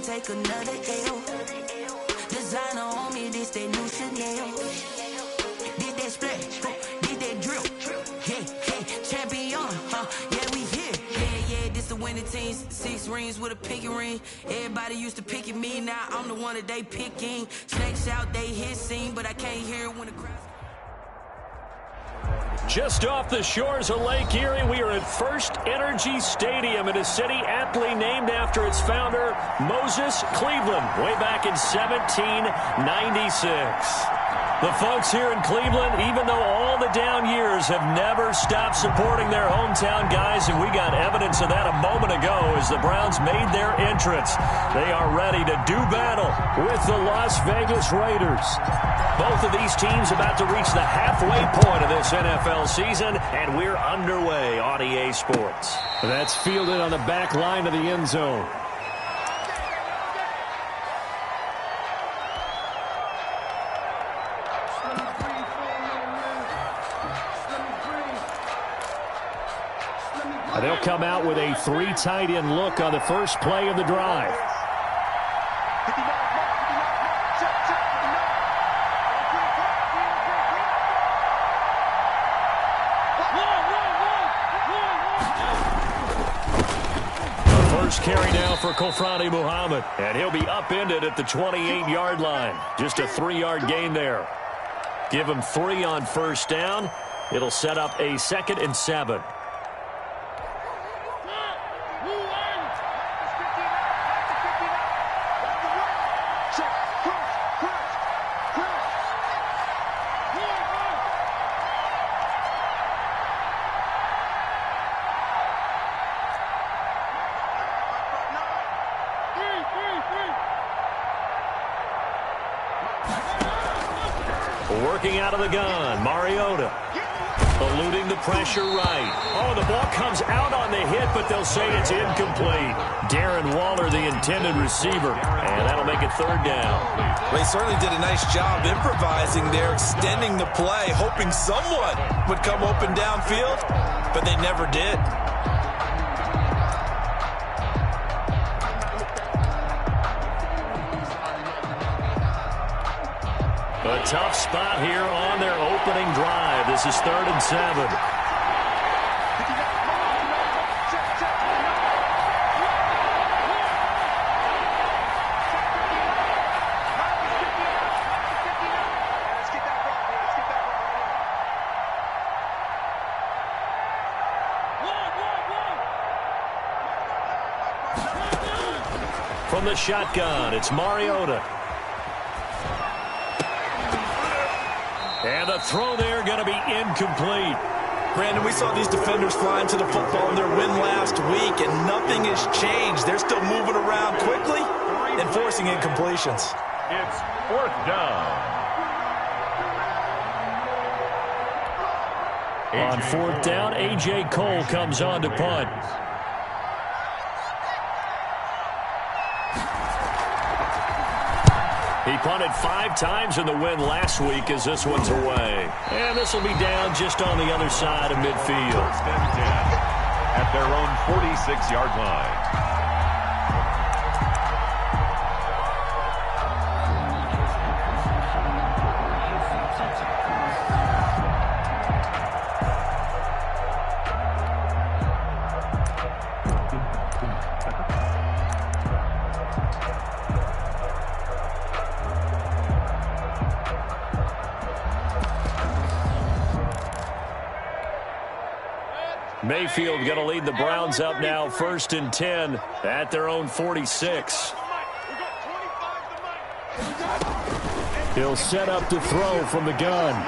take another L. Designer on me, this that new Chanel. Did that splash, did that drill. Yeah, champion, yeah, we here. Yeah, this the winning teams. 6 rings with a pinky ring. Everybody used to pick at me, now I'm the one that they picking. Snakes out, they hit scene, but I can't hear it when the crowd. Just off the shores of Lake Erie, we are at First Energy Stadium in a city aptly named after its founder, Moses Cleveland, way back in 1796. The folks here in Cleveland, even though all the down years, have never stopped supporting their hometown guys, and we got evidence of that a moment ago as the Browns made their entrance. They are ready to do battle with the Las Vegas Raiders. Both of these teams about to reach the halfway point of this NFL season, and we're underway on EA Sports. That's fielded on the back line of the end zone. They'll come out with a 3 tight end look on the first play of the drive. The first carry now for Kofrani Muhammad, and he'll be upended at the 28-yard line. Just a 3-yard gain there. Give him 3 on first down. It'll set up a 2nd and 7. Working out of the gun, Mariota. Eluding the pressure right. Oh, the ball comes out on the hit, but they'll say it's incomplete. Darren Waller, the intended receiver, and that'll make it 3rd down. Well, he certainly did a nice job improvising there, extending the play, hoping someone would come open downfield, but they never did. A tough spot here on their opening drive. This is 3rd and 7. From the shotgun, it's Mariota. And the throw there going to be incomplete. Brandon, we saw these defenders flying to the football in their win last week, and nothing has changed. They're still moving around quickly and forcing incompletions. It's 4th down. On 4th down, A.J. Cole comes on to punt. He punted 5 times in the win last week as this one's away. And this will be down just on the other side of midfield. 1st and 10 at their own 46-yard line. Mayfield going to lead the Browns up now 1st and 10 at their own 46. He'll set up to throw from the gun.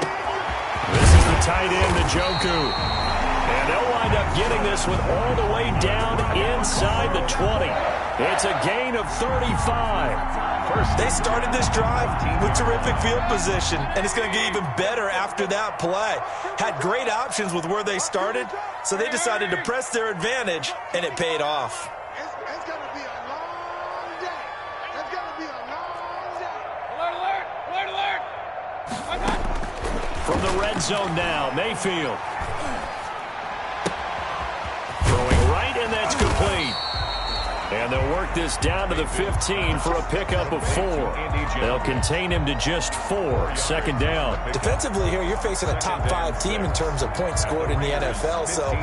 This is the tight end, Njoku. And they'll wind up getting this one all the way down inside the 20. It's a gain of 35. They started this drive with terrific field position, and it's going to get even better after that play. Had great options with where they started, so they decided to press their advantage, and it paid off. It's going to be a long day. It's going to be a long day. Alert, alert, alert. From the red zone now, Mayfield. Throwing right, and that's complete. And they'll work this down to the 15 for a pickup of 4. They'll contain him to just 4. Second down. Defensively here, you're facing a top 5 team in terms of points scored in the NFL. So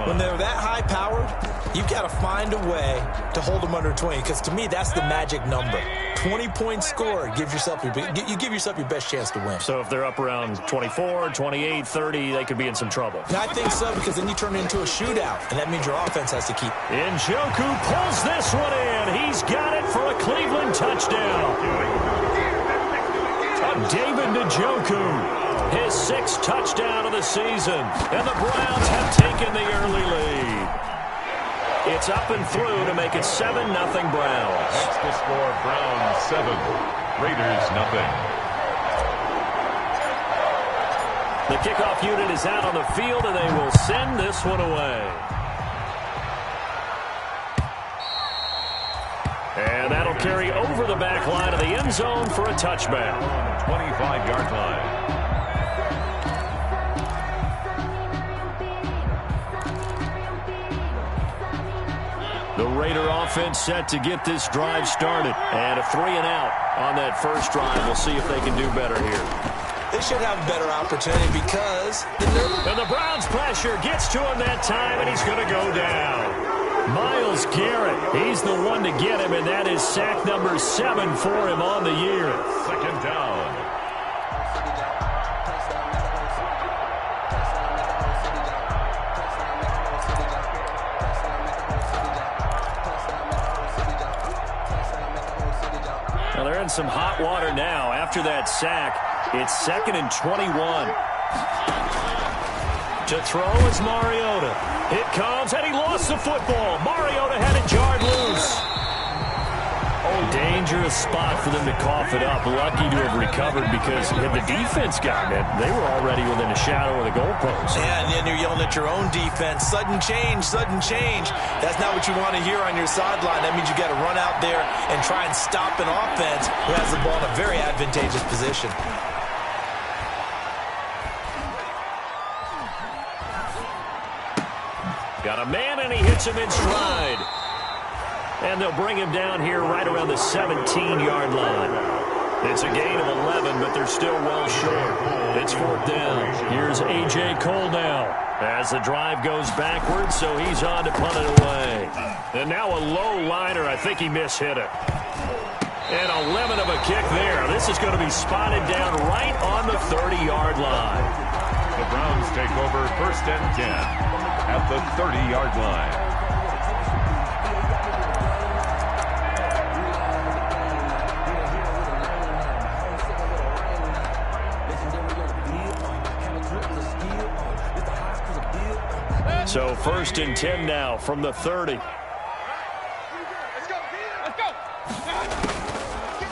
when they're that high-powered, you've got to find a way to hold them under 20. Because to me, that's the magic number. 20 points scored, you give yourself your best chance to win. So if they're up around 24, 28, 30, they could be in some trouble. I think so, because then you turn it into a shootout, and that means your offense has to keep. Njoku pulls this one in. He's got it for a Cleveland touchdown. David Njoku, his 6th touchdown of the season, and the Browns have taken the early lead. It's up and through to make it 7-0 Browns. That's the score. Browns 7, Raiders 0. The kickoff unit is out on the field, and they will send this one away. And that'll carry over the back line of the end zone for a touchback. 25-yard line. The Raider offense set to get this drive started. And a 3-and-out on that first drive. We'll see if they can do better here. They should have a better opportunity because... And the Browns pressure gets to him that time, and he's going to go down. Myles Garrett, he's the one to get him, and that is sack number 7 for him on the year. Second down. Well, they're in some hot water now. After that sack, it's 2nd and 21. To throw is Mariota. It comes, and he lost the football. Mariota had it jarred loose. Oh, dangerous spot for them to cough it up. Lucky to have recovered because had the defense gotten it, they were already within a shadow of the goalpost. Yeah, and then you're yelling at your own defense. Sudden change, sudden change. That's not what you want to hear on your sideline. That means you got to run out there and try and stop an offense who has the ball in a very advantageous position. Got a man, and he hits him in stride. And they'll bring him down here right around the 17-yard line. It's a gain of 11, but they're still well short. It's 4th down. Here's A.J. Cole now as the drive goes backwards, so he's on to punt it away. And now a low liner. I think he mishit it. And a lemon of a kick there. This is going to be spotted down right on the 30-yard line. The Browns take over 1st and 10 at the 30-yard line. So 1st and 10 now from the 30.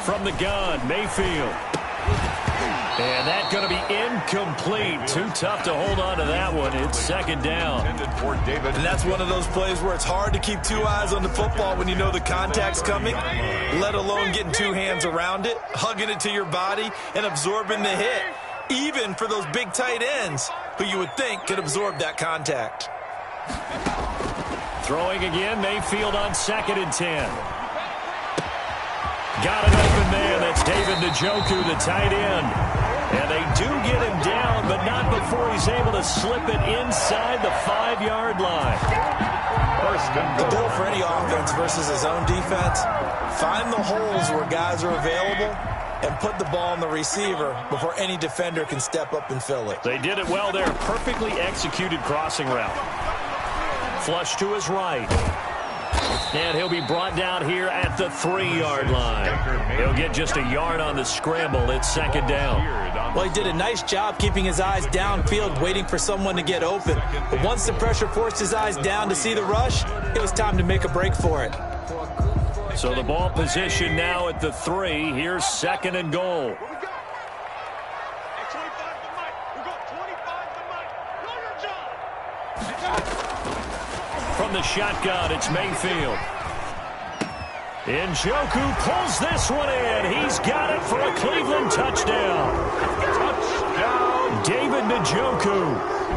From the gun, Mayfield. And that's going to be incomplete. Too tough to hold on to that one. It's 2nd down. And that's one of those plays where it's hard to keep 2 eyes on the football when you know the contact's coming, let alone getting 2 hands around it, hugging it to your body, and absorbing the hit, even for those big tight ends who you would think could absorb that contact. Throwing again, Mayfield on 2nd and 10. Got an open man. That's David Njoku, the tight end. And they do get him down, but not before he's able to slip it inside the 5-yard line. The goal for any offense versus his own defense, find the holes where guys are available and put the ball on the receiver before any defender can step up and fill it. They did it well there. Perfectly executed crossing route. Flush to his right. And he'll be brought down here at the 3-yard line. He'll get just a yard on the scramble. It's 2nd down. Well, he did a nice job keeping his eyes downfield, waiting for someone to get open. But once the pressure forced his eyes down to see the rush, it was time to make a break for it. So the ball position now at the 3. Here's 2nd and goal. From the shotgun, it's Mayfield. Njoku pulls this one in. He's got it for a Cleveland touchdown. Touchdown. David Njoku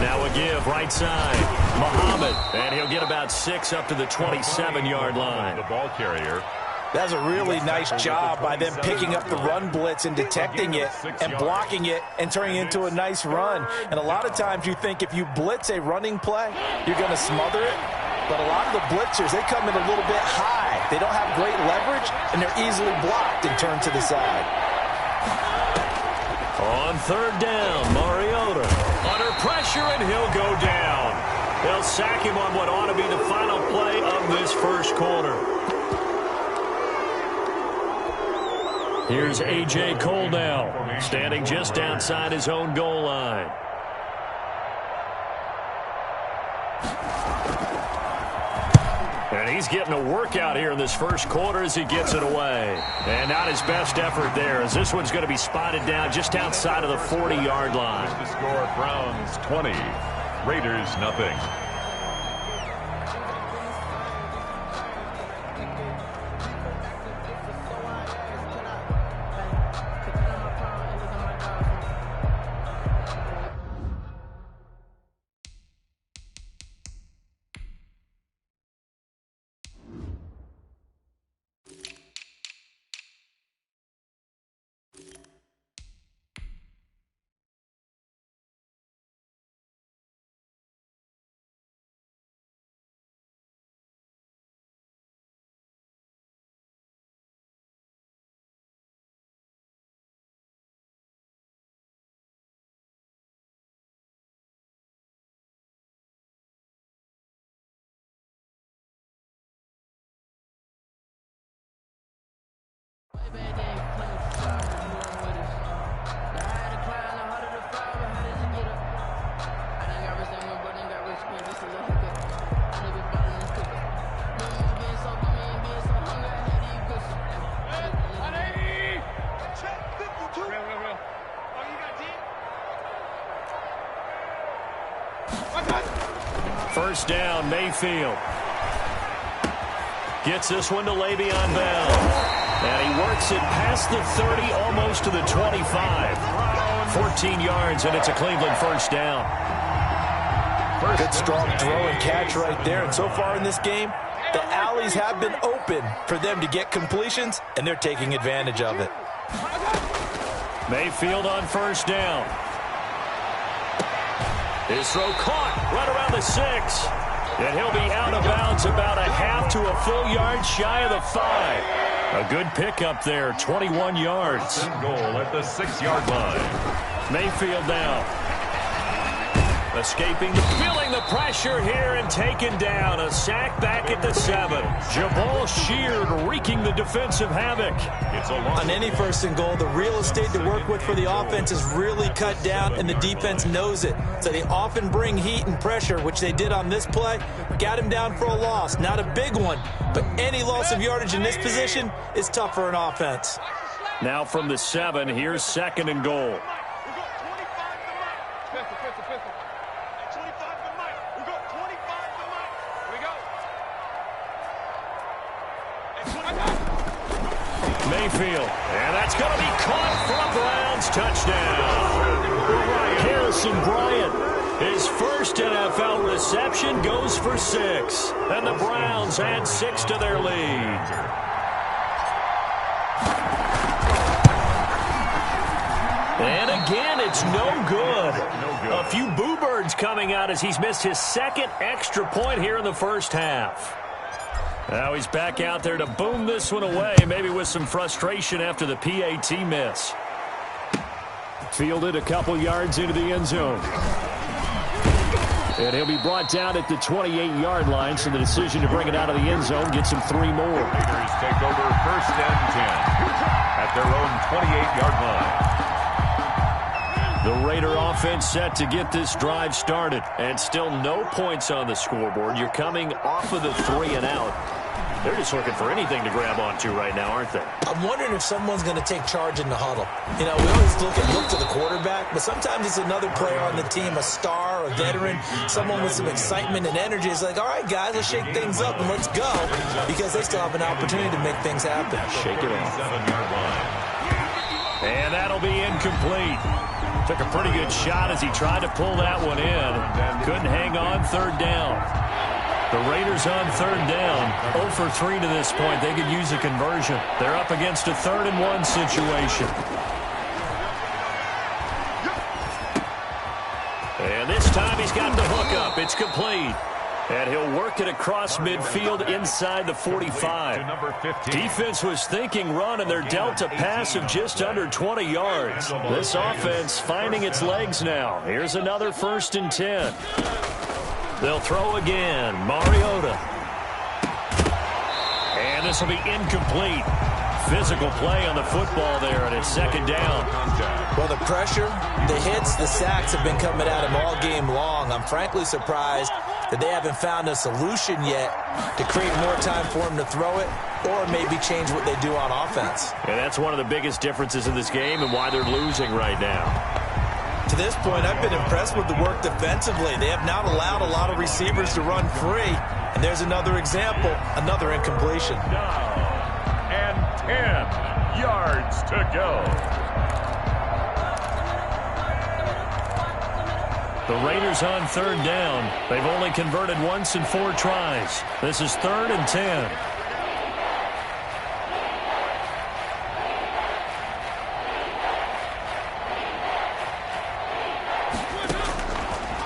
Now a give, right side. Muhammad, and he'll get about 6 up to the 27-yard line. The ball carrier. That's a really nice job by them picking up the run blitz and detecting it and blocking it and turning it into a nice run. And a lot of times you think if you blitz a running play, you're going to smother it. But a lot of the blitzers, they come in a little bit high. They don't have great leverage, and they're easily blocked and turned to the side. On third down, Mariota under pressure, and he'll go down. They'll sack him on what ought to be the final play of this first quarter. Here's A.J. Cole now, standing just outside his own goal line. And he's getting a workout here in this first quarter as he gets it away. And not his best effort there, as this one's going to be spotted down just outside of the 40-yard line. The score, Browns 20, Raiders nothing. First down, Mayfield. Gets this one to Le'Veon Bell. And he works it past the 30, almost to the 25. 14 yards, and it's a Cleveland first down. Good strong throw and catch right there. And so far in this game, the alleys have been open for them to get completions, and they're taking advantage of it. Mayfield on first down. His throw caught right around the 6. And he'll be out of bounds about a half to a full yard shy of the 5. A good pickup there, 21 yards. Goal at the 6-yard line. Mayfield now. Escaping, feeling the pressure here and taken down. A sack back at the 7. Jabal Sheard wreaking the defensive havoc. It's a long on any first and goal, the real estate to work with for the offense is really cut down, and the defense knows it. So they often bring heat and pressure, which they did on this play. Got him down for a loss. Not a big one, but any loss of yardage in this position is tough for an offense. Now from the 7, here's second and goal. Mayfield, and that's going to be caught for a Browns touchdown. Harrison Bryant, his first NFL reception, goes for 6. And the Browns add 6 to their lead. And again, it's no good. A few boo birds coming out as he's missed his second extra point here in the first half. Now he's back out there to boom this one away, maybe with some frustration after the PAT miss. Fielded a couple yards into the end zone. And he'll be brought down at the 28-yard line, so the decision to bring it out of the end zone gets him 3 more. Raiders take over first and 10 at their own 28-yard line. The Raider offense set to get this drive started, and still no points on the scoreboard. You're coming off of the 3 and out. They're just looking for anything to grab onto right now, aren't they? I'm wondering if someone's going to take charge in the huddle. You know, we always look to the quarterback, but sometimes it's another player on the team, a star, a veteran, someone with some excitement and energy. It's like, all right, guys, let's shake things up and let's go, because they still have an opportunity to make things happen. Shake it off. 7-yard line. And that'll be incomplete. Took a pretty good shot as he tried to pull that one in. Couldn't hang on third down. The Raiders on third down. 0 for 3 to this point. They could use a conversion. They're up against a 3rd and 1 situation. And this time he's got the hook up. It's complete. And he'll work it across midfield inside the 45. Defense was thinking run, and they're dealt a pass of just under 20 yards. This offense finding its legs now. Here's another 1st and 10. They'll throw again. Mariota. And this will be incomplete. Physical play on the football there, and it's 2nd down. Well, the pressure, the hits, the sacks have been coming at him all game long. I'm frankly surprised that they haven't found a solution yet to create more time for him to throw it or maybe change what they do on offense. And that's one of the biggest differences in this game and why they're losing right now. To this point, I've been impressed with the work defensively. They have not allowed a lot of receivers to run free. And there's another example, another incompletion. And 10 yards to go. The Raiders on 3rd down. They've only converted once in 4 tries. This is 3rd and 10.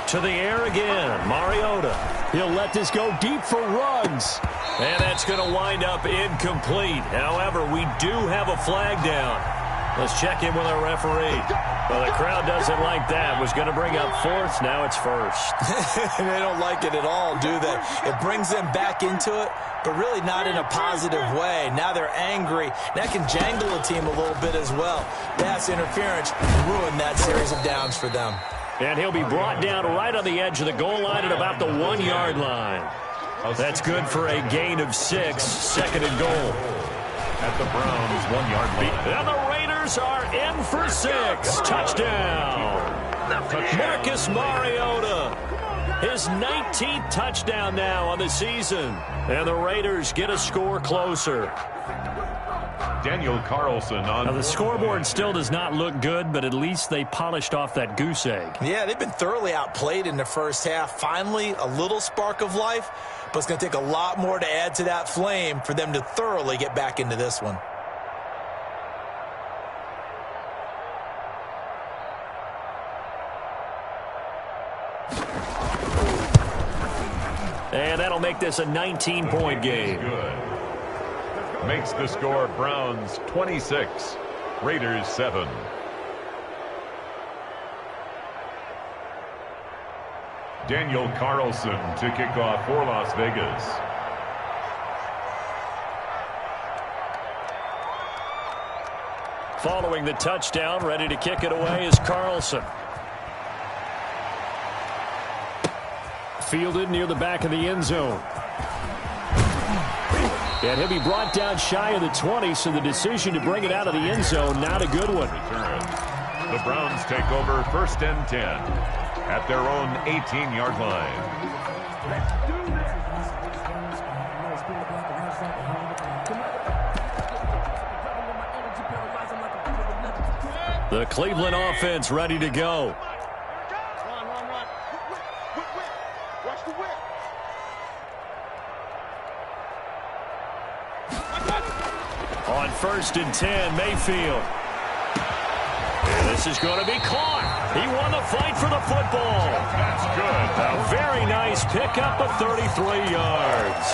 To the air again. Mariota. He'll let this go deep for Ruggs. And that's going to wind up incomplete. However, we do have a flag down. Let's check in with our referee. Well, the crowd doesn't like that. Was going to bring up 4th. Now it's 1st. They don't like it at all, do they? It brings them back into it, but really not in a positive way. Now they're angry. That can jangle a team a little bit as well. Pass interference ruined that series of downs for them. And he'll be brought down right on the edge of the goal line at about the 1-yard line. That's good for a gain of 6. 2nd and goal. At the Browns' 1-yard line. And the Raiders are in for 6. Touchdown. Marcus Mariota. His 19th touchdown now on the season. And the Raiders get a score closer. Daniel Carlson on. Now, the scoreboard still does not look good, but at least they polished off that goose egg. Yeah, they've been thoroughly outplayed in the first half. Finally, a little spark of life, but it's going to take a lot more to add to that flame for them to thoroughly get back into this one. And that'll make this a 19-point game. Good. Makes the score Browns 26, Raiders 7. Daniel Carlson to kick off for Las Vegas. Following the touchdown, ready to kick it away is Carlson. Fielded near the back of the end zone. And he'll be brought down shy of the 20, so the decision to bring it out of the end zone, not a good one. The Browns take over 1st and 10 at their own 18-yard line. The Cleveland offense ready to go. Watch the whip. On 1st and 10, Mayfield. And this is going to be caught. He won the fight for the football. That's good. A very nice pickup of 33 yards.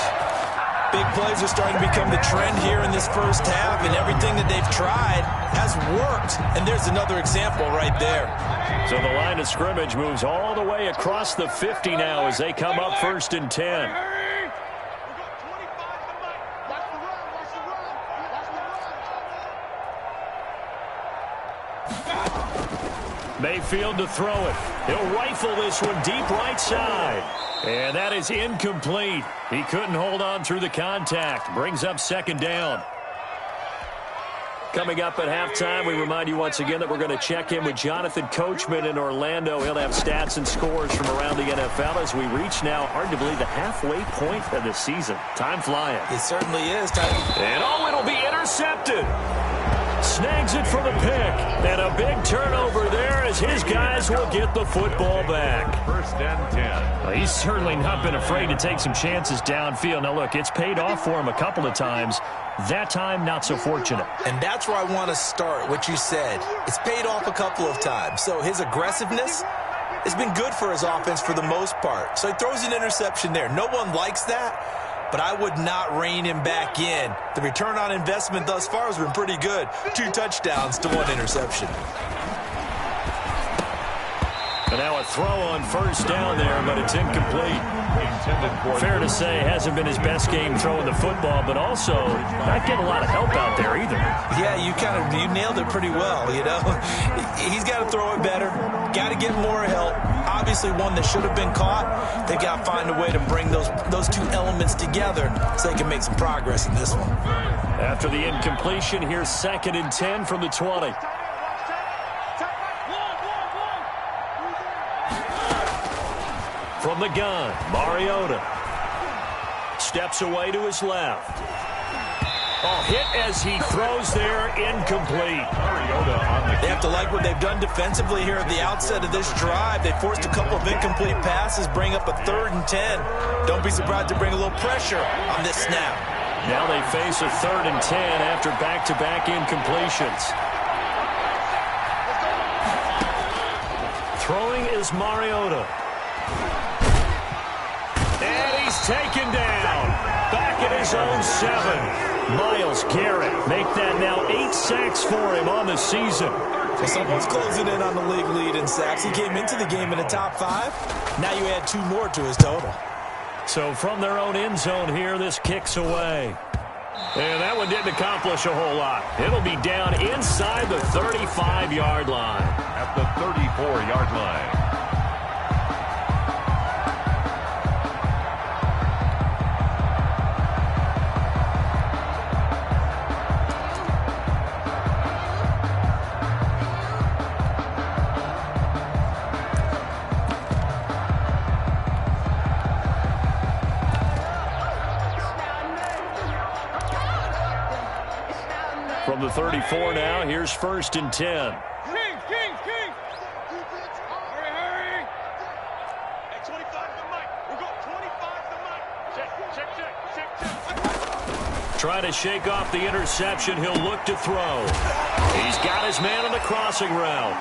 Big plays are starting to become the trend here in this first half, and everything that they've tried has worked. And there's another example right there. So the line of scrimmage moves all the way across the 50 now as they come up 1st and 10. Mayfield to throw it. He'll rifle this one deep right side. And that is incomplete. He couldn't hold on through the contact. Brings up 2nd down. Coming up at halftime, we remind you once again that we're going to check in with Jonathan Coachman in Orlando. He'll have stats and scores from around the NFL as we reach now, hard to believe, the halfway point of the season. Time flying. It certainly is. And it'll be intercepted. Snags it for the pick. And a big turnover there as his guys will get the football back. First and 10. Well, he's certainly not been afraid to take some chances downfield. Now, look, it's paid off for him a couple of times. That time, not so fortunate. And that's where I want to start, what you said. It's paid off a couple of times. So his aggressiveness has been good for his offense for the most part. So he throws an interception there. No one likes that, but I would not rein him back in. The return on investment thus far has been pretty good. 2 touchdowns to 1 interception. And now a throw on first down there, but it's incomplete. Fair to say, hasn't been his best game throwing the football, but also not getting a lot of help out there either. Yeah, you nailed it pretty well, you know. He's got to throw it better, got to get more help. Obviously one that should have been caught. They've got to find a way to bring those 2 elements together so they can make some progress in this one. After the incompletion, here's 2nd and 10 from the 20. From the gun, Mariota steps away to his left. Oh, hit as he throws there, incomplete. They have to like what they've done defensively here at the outset of this drive. They forced a couple of incomplete passes, bring up a 3rd and 10. Don't be surprised to bring a little pressure on this snap. Now they face a 3rd and 10 after back-to-back incompletions. Throwing is Mariota. And he's taken down. Back at his own 7. Myles Garrett make that now 8 sacks for him on the season. So someone's closing in on the league lead in sacks. He came into the game in the top 5. Now you add 2 more to his total. So from their own end zone here, this kicks away. And that one didn't accomplish a whole lot. It'll be down inside the 35-yard line. At the 34-yard line. From the 34 now, here's 1st and 10. Kings. Hurry. Hey, 25 to Mike. We've got 25 to Mike. Check. Trying to shake off the interception. He'll look to throw. He's got his man on the crossing route.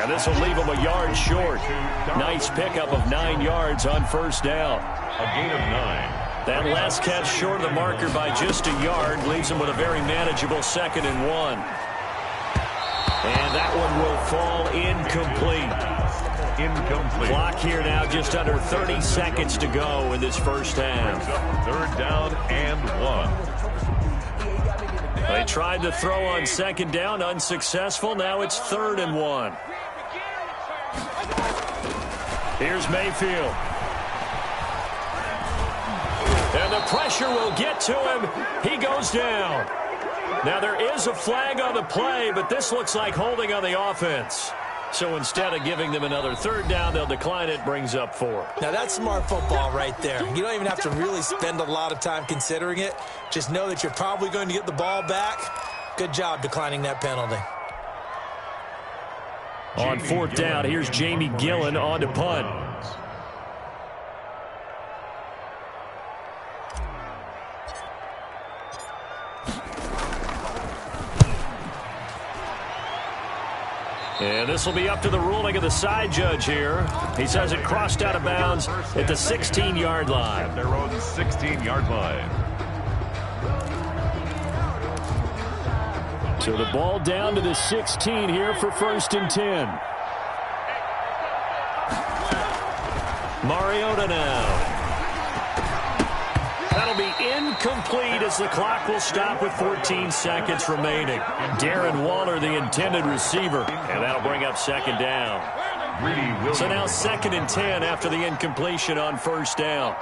And this will leave him a yard short. Nice pickup of 9 yards on first down. A gain of 9. That last catch short of the marker by just a yard leaves him with a very manageable 2nd and 1. And that one will fall incomplete. Clock here now just under 30 seconds to go in this first half. 3rd down and 1. They tried to throw on 2nd down, unsuccessful. Now it's 3rd and 1. Here's Mayfield. And the pressure will get to him. He goes down. Now there is a flag on the play, but this looks like holding on the offense. So instead of giving them another 3rd down, they'll decline it, brings up 4. Now that's smart football right there. You don't even have to really spend a lot of time considering it. Just know that you're probably going to get the ball back. Good job declining that penalty. On 4th down, here's Jamie Gillen on to punt. And this will be up to the ruling of the side judge here. He says it crossed out of bounds at the 16-yard line. At their own 16-yard line. So the ball down to the 16 here for 1st and 10. Mariota now. That'll be incomplete as the clock will stop with 14 seconds remaining. Darren Waller, the intended receiver, and that'll bring up 2nd down. So now 2nd and 10 after the incompletion on 1st down.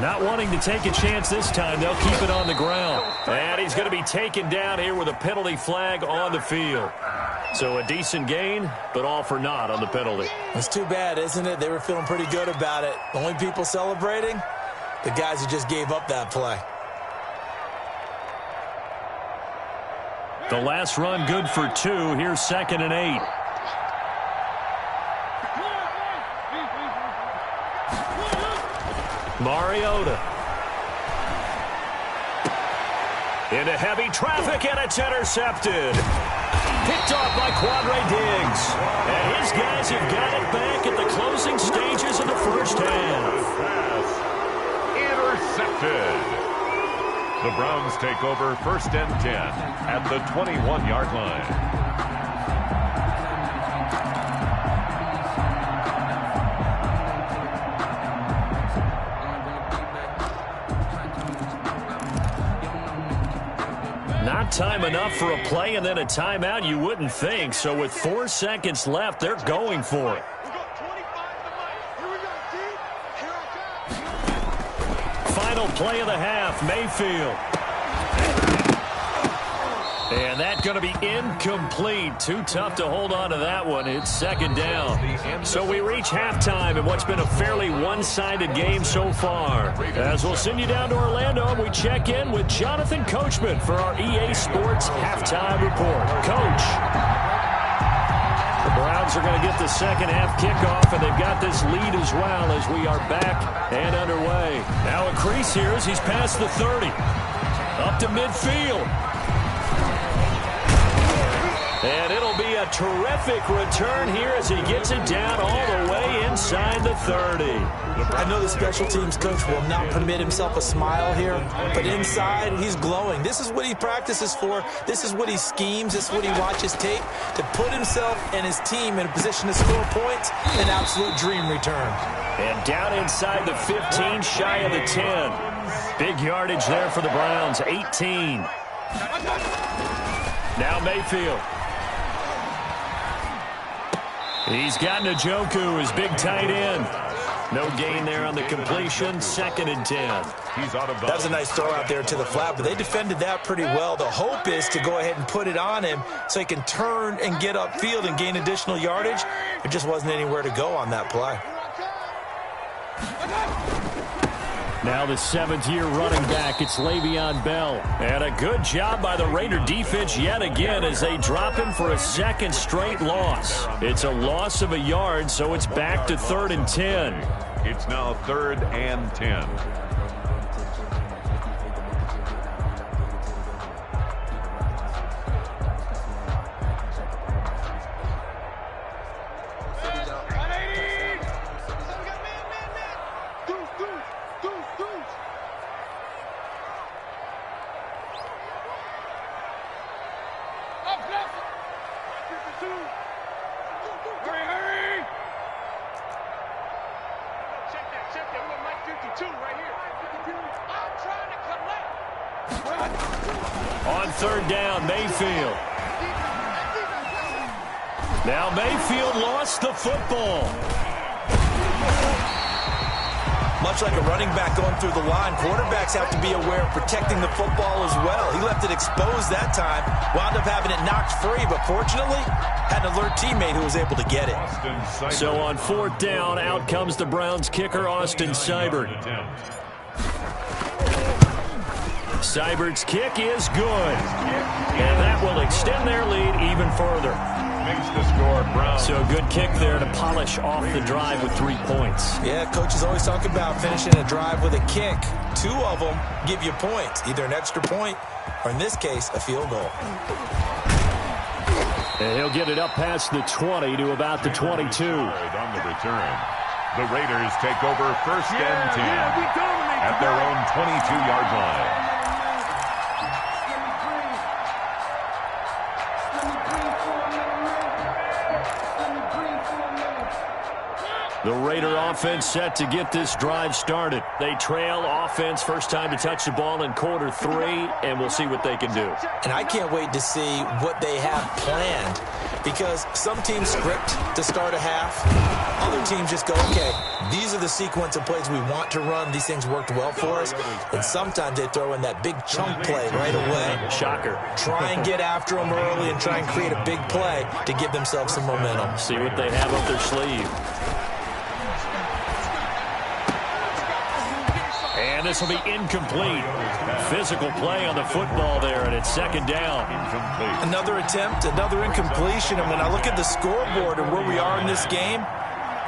Not wanting to take a chance this time, they'll keep it on the ground. And he's going to be taken down here with a penalty flag on the field. So a decent gain, but all for naught on the penalty. It's too bad, isn't it? They were feeling pretty good about it. The only people celebrating, the guys who just gave up that play. The last run good for 2. Here's 2nd and 8. Mariota. Into heavy traffic, and it's intercepted. Picked off by Quadre Diggs. And his guys have got it back at the closing stages of the first half. Intercepted. The Browns take over 1st and 10 at the 21-yard line. Not time enough for a play and then a timeout, you wouldn't think. So with 4 seconds left, they're going for it. Final play of the half, Mayfield. And that's going to be incomplete. Too tough to hold on to that one. It's 2nd down. So we reach halftime in what's been a fairly one-sided game so far. As we'll send you down to Orlando, and we check in with Jonathan Coachman for our EA Sports Halftime Report. Coach. The Browns are going to get the second half kickoff, and they've got this lead as well as we are back and underway. Now a crease here as he's past the 30. Up to midfield. And it'll be a terrific return here as he gets it down all the way inside the 30. I know the special teams coach will not permit himself a smile here, but inside he's glowing. This is what he practices for. This is what he schemes. This is what he watches tape to put himself and his team in a position to score points. An absolute dream return. And down inside the 15, shy of the 10. Big yardage there for the Browns, 18. Now Mayfield. He's got Njoku, his big tight end. No gain there on the completion. 2nd and 10. He's out of bounds. That was a nice throw out there to the flat, but they defended that pretty well. The hope is to go ahead and put it on him so he can turn and get upfield and gain additional yardage. There just wasn't anywhere to go on that play. Now the 7th-year running back, it's Le'Veon Bell. And a good job by the Raider defense yet again as they drop him for a 2nd straight loss. It's a loss of a yard, so it's back to 3rd and 10. It's now 3rd and 10. On 3rd down, Mayfield. Now Mayfield lost the football. Much like a running back going through the line, quarterbacks have to be aware of protecting the football as well. He left it exposed that time, wound up having it knocked free, but fortunately had an alert teammate who was able to get it. So on 4th down, out comes the Browns kicker, Austin Seibert. Seibert's kick is good. And that will extend their lead even further. Makes the score, Brown. So good kick there to polish off the drive with 3 points. Yeah, coaches always talk about finishing a drive with a kick. 2 of them give you points, either an extra point or, in this case, a field goal. And he'll get it up past the 20 to about the 22. On the return, the Raiders take over 1st and 10 at their own 22-yard line. The Raider offense set to get this drive started. They trail offense first time to touch the ball in quarter 3, and we'll see what they can do. And I can't wait to see what they have planned, because some teams script to start a half. Other teams just go, okay, these are the sequence of plays we want to run. These things worked well for us. And sometimes they throw in that big chunk play right away. Shocker. Try and get after them early and try and create a big play to give themselves some momentum. See what they have up their sleeve. And this will be incomplete. Physical play on the football there, and it's second down. Incomplete. Another attempt, another incompletion. And when I look at the scoreboard and where we are in this game,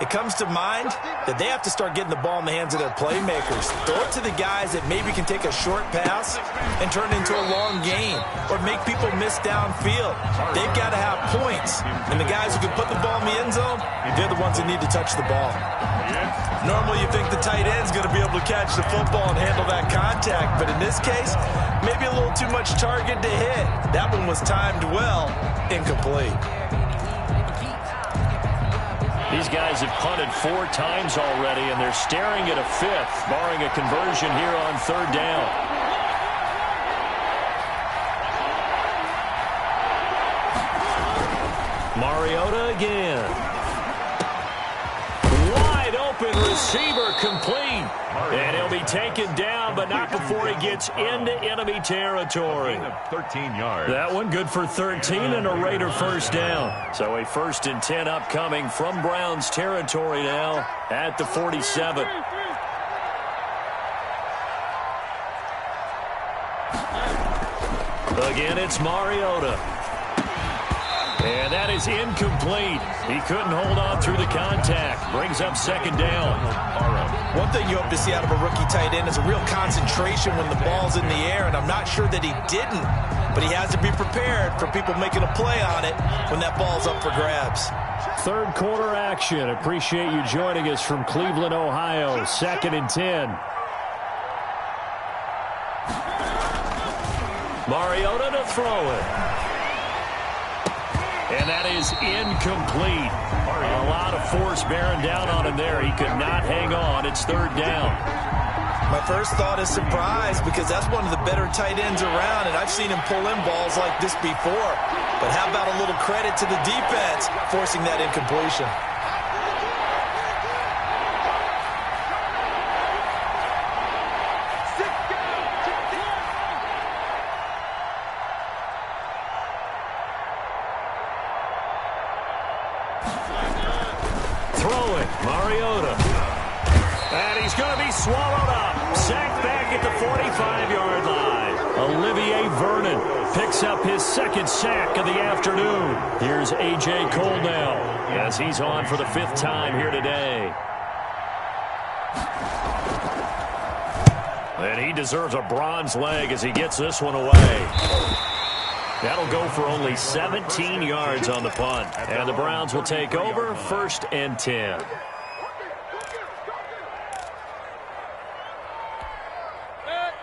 it comes to mind that they have to start getting the ball in the hands of their playmakers. Throw it to the guys that maybe can take a short pass and turn it into a long gain or make people miss downfield. They've got to have points. And the guys who can put the ball in the end zone, they're the ones that need to touch the ball. Normally you think the tight end's going to be able to catch the football and handle that contact. But in this case, maybe a little too much target to hit. That one was timed well, incomplete. These guys have punted 4 times already, and they're staring at a 5th, barring a conversion here on third down. Mariota again. Wide open receiver complete. And he'll be taken down, but not before he gets into enemy territory. 13 yards. That one good for 13 and a Raider first down. So a 1st and 10 upcoming from Browns territory now at the 47. Again, it's Mariota. And that is incomplete. He couldn't hold on through the contact. Brings up second down. One thing you hope to see out of a rookie tight end is a real concentration when the ball's in the air, and I'm not sure that he didn't, but he has to be prepared for people making a play on it when that ball's up for grabs. Third quarter action. Appreciate you joining us from Cleveland, Ohio. 2nd and 10. Mariota to throw it. And that is incomplete. A lot of force bearing down on him there. He could not hang on. It's third down. My first thought is surprise, because that's one of the better tight ends around, and I've seen him pull in balls like this before. But how about a little credit to the defense forcing that incompletion? Mariota. And he's going to be swallowed up. Sacked back at the 45-yard line. Olivier Vernon picks up his 2nd sack of the afternoon. Here's A.J. Cole now as he's on for the 5th time here today. And he deserves a bronze leg as he gets this one away. That'll go for only 17 yards on the punt. And the Browns will take over 1st and 10.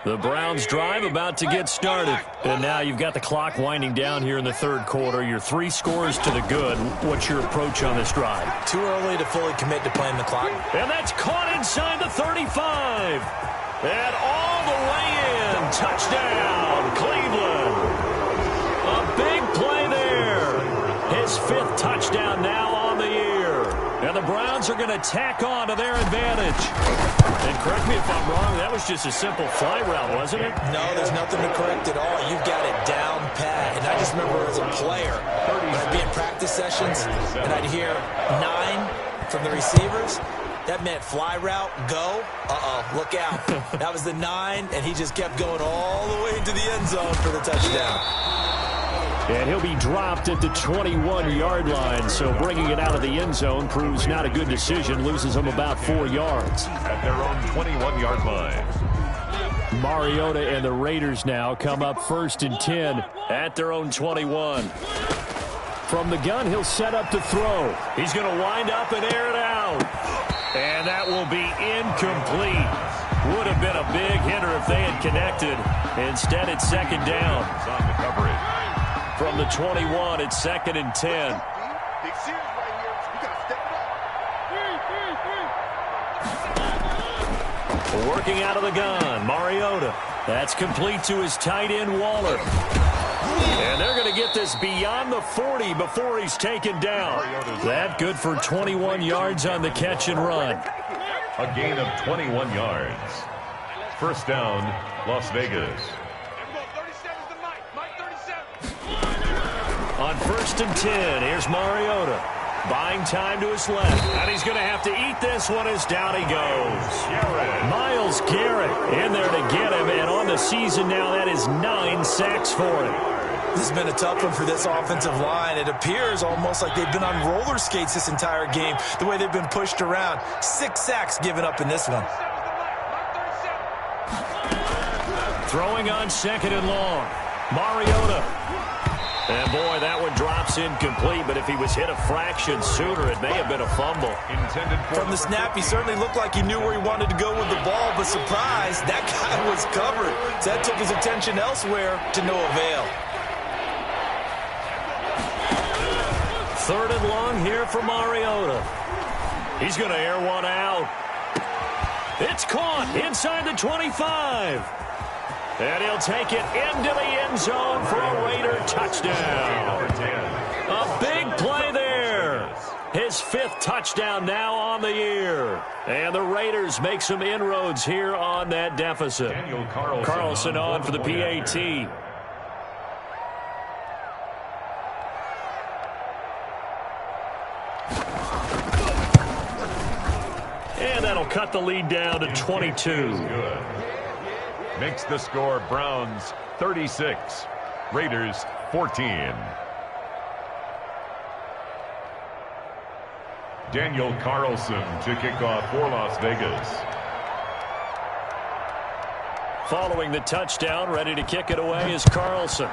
The Browns drive about to get started. And now you've got the clock winding down here in the third quarter. Your 3 scores to the good. What's your approach on this drive? Too early to fully commit to playing the clock. And that's caught inside the 35. And all the way in. Touchdown, Cleveland. A big play there. His 5th touchdown now on the year. And the Browns are going to tack on to their advantage. And correct me if I'm wrong, that was just a simple fly route, wasn't it? No, there's nothing to correct at all. You've got it down pat. And I just remember as a player, when I'd be in practice sessions and I'd hear 9 from the receivers, that meant fly route, go. Look out. That was the 9, and he just kept going all the way into the end zone for the touchdown. And he'll be dropped at the 21-yard line, so bringing it out of the end zone proves not a good decision, loses him about 4 yards. At their own 21-yard line. Mariota and the Raiders now come up 1st and 10 at their own 21. From the gun, he'll set up to throw. He's going to wind up and air it out. And that will be incomplete. Would have been a big hitter if they had connected. Instead, it's second down. On the coverage. From the 21, it's 2nd and 10. Big series right here. You got to step it up. Working out of the gun, Mariota. That's complete to his tight end, Waller. And they're going to get this beyond the 40 before he's taken down. That good for 21 yards on the catch and run. A gain of 21 yards. First down, Las Vegas. On 1st and 10, here's Mariota. Buying time to his left. And he's going to have to eat this one as down he goes. Myles Garrett in there to get him. And on the season now, that is 9 sacks for him. This has been a tough one for this offensive line. It appears almost like they've been on roller skates this entire game, the way they've been pushed around. 6 sacks given up in this one. Throwing on 2nd and long. Mariota. And, boy, that one drops incomplete, but if he was hit a fraction sooner, it may have been a fumble. From the snap, he certainly looked like he knew where he wanted to go with the ball, but surprise, that guy was covered. So that took his attention elsewhere to no avail. 3rd and long here for Mariota. He's going to air one out. It's caught inside the 25. And he'll take it into the end zone for a Raider touchdown. A big play there. His 5th touchdown now on the year. And the Raiders make some inroads here on that deficit. Carlson on for the PAT. And that'll cut the lead down to 22. Makes the score Browns 36, Raiders 14. Daniel Carlson to kick off for Las Vegas. Following the touchdown, ready to kick it away is Carlson.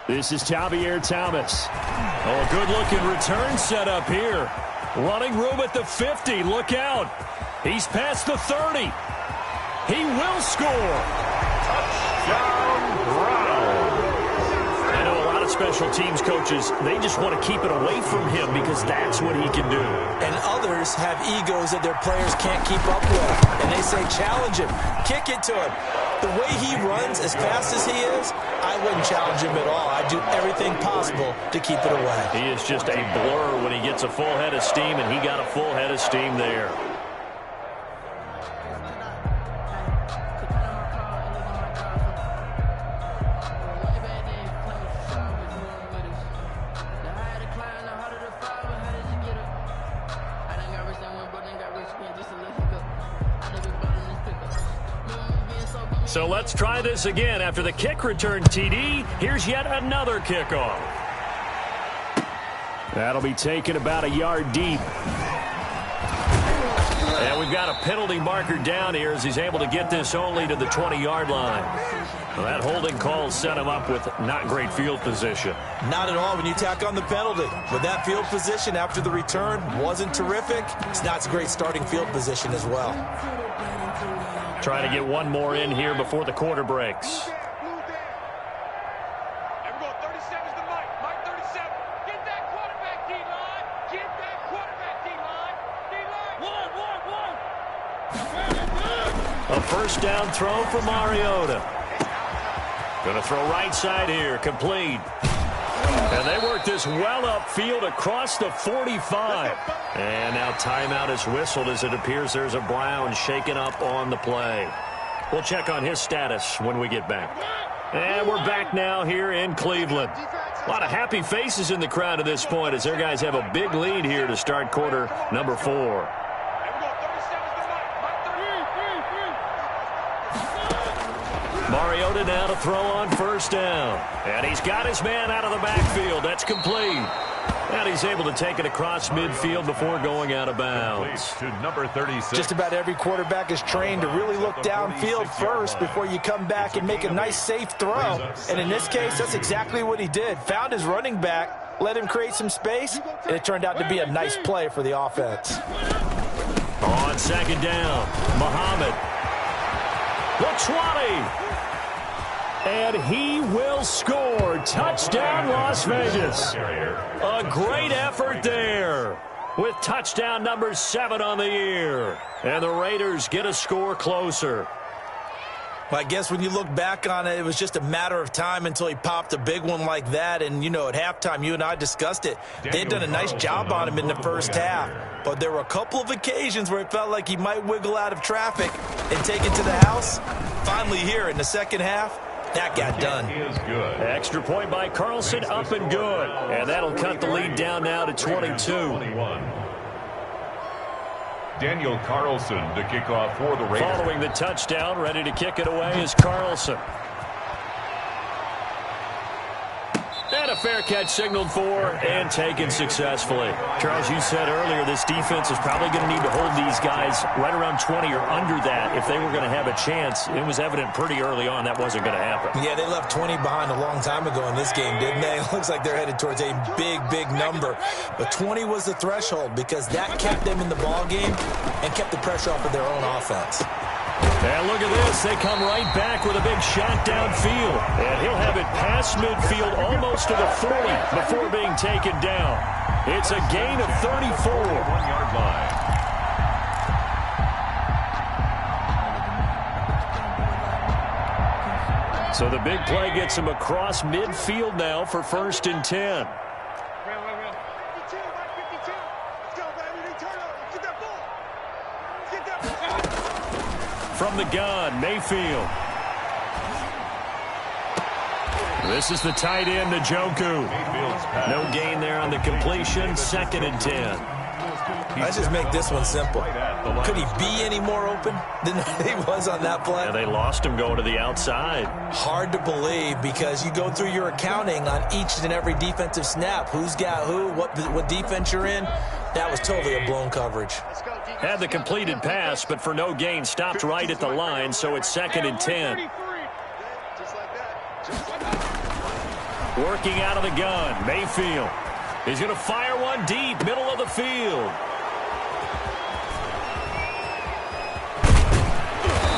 This is Javier Thomas. Oh, a good-looking return set up here. Running room at the 50. Look out. He's past the 30. He will score. Touchdown, Browns. I know a lot of special teams coaches, they just want to keep it away from him because that's what he can do. And others have egos that their players can't keep up with. And they say, challenge him. Kick it to him. The way he runs as fast as he is, I wouldn't challenge him at all. I'd do everything possible to keep it away. He is just a blur when he gets a full head of steam, and he got a full head of steam there. So let's try this again. After the kick return TD, here's yet another kickoff. That'll be taken about a yard deep. And we've got a penalty marker down here as he's able to get this only to the 20-yard line. Well, that holding call set him up with not great field position. Not at all when you tack on the penalty. But that field position after the return wasn't terrific. It's not a great starting field position as well. Trying to get one more in here before the quarter breaks. A first down throw for Mariota. Going to throw right side here, complete. And they work this well upfield across the 45. And now timeout is whistled as it appears there's a Brown shaken up on the play. We'll check on his status when we get back. And we're back now here in Cleveland. A lot of happy faces in the crowd at this point as their guys have a big lead here to start quarter number 4. Mariota now to throw on first down. And he's got his man out of the backfield. That's complete. And he's able to take it across midfield before going out of bounds. To number 36. Just about every quarterback is trained to really look downfield first before you come back and make a nice, safe throw. And in this case, that's exactly what he did. Found his running back, let him create some space, and it turned out to be a nice play for the offense. On second down, Muhammad. The 20. And he will score. Touchdown, Las Vegas. A great effort there. with touchdown number 7 on the year. And the Raiders get a score closer. Well, I guess when you look back on it, it was just a matter of time until he popped a big one like that. And, you know, at halftime, you and I discussed it. They had done a nice job on him in the first half. But there were a couple of occasions where it felt like he might wiggle out of traffic and take it to the house. Finally here in the second half, that got done. Extra point by Carlson, up and good. And that'll cut the lead down now to 22. Daniel Carlson to kick off for the Raiders. Following the touchdown, ready to kick it away is Carlson. And a fair catch signaled for and taken successfully. Charles, you said earlier this defense is probably going to need to hold these guys right around 20 or under that if they were going to have a chance. It was evident pretty early on that wasn't going to happen. Yeah, they left 20 behind a long time ago in this game, didn't they? It looks like they're headed towards a big, big number. But 20 was the threshold because that kept them in the ball game and kept the pressure off of their own offense. And look at this. They come right back with a big shot downfield. And he'll have it past midfield almost to the 40 before being taken down. It's a gain of 34. 1-yard line. So the big play gets him across midfield now for 1st and 10. From the gun, Mayfield. This is the tight end, Njoku. No gain there on the completion, 2nd and 10. Let's just make this one simple. Could he be any more open than he was on that play? Yeah, they lost him going to the outside. Hard to believe because you go through your accounting on each and every defensive snap. Who's got who, what defense you're in. That was totally a blown coverage. Had the completed pass, but for no gain, stopped right at the line, so it's 2nd and 10. Working out of the gun, Mayfield. He's going to fire one deep, middle of the field.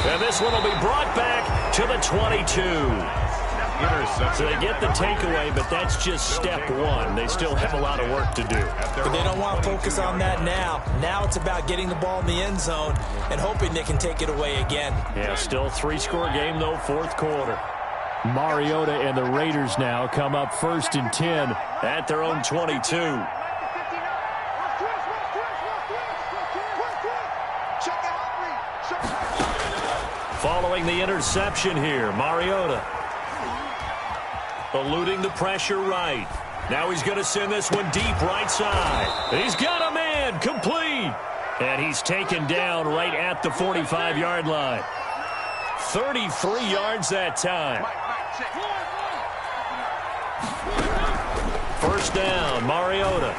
And this one will be brought back to the 22. So they get the takeaway, but that's just step one. They still have a lot of work to do. But they don't want to focus on that now. Now it's about getting the ball in the end zone and hoping they can take it away again. Yeah, still a 3-score game, though, 4th quarter. Mariota and the Raiders now come up 1st and 10 at their own 22. Following the interception here, Mariota eluding the pressure right. Now he's going to send this one deep right side. He's got a man, complete. And he's taken down right at the 45-yard line. 33 yards that time. 1st down, Mariota.